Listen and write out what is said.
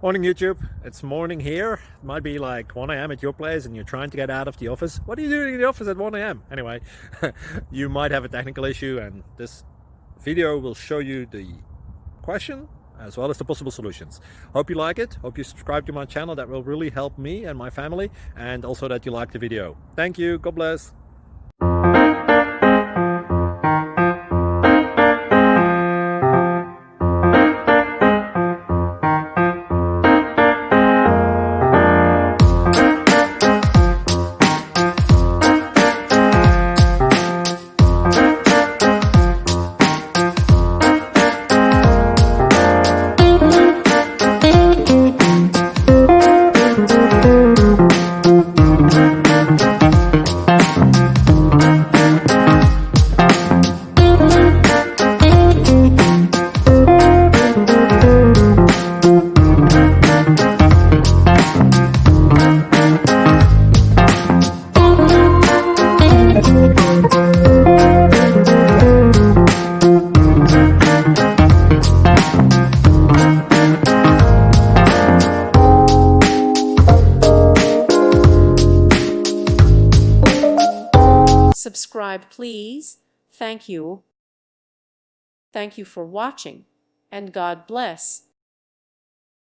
Morning YouTube, it's morning here. It might be like 1 a.m. at your place and you're trying to get out of the office. What are you doing in the office at 1 a.m.? Anyway, you might have a technical issue and this video will show you the question as well as the possible solutions. Hope you like it, hope you subscribe to my channel. That will really help me and my family, and also that you like the video. Thank you, God bless. Subscribe, please. Thank you. Thank you for watching, and God bless.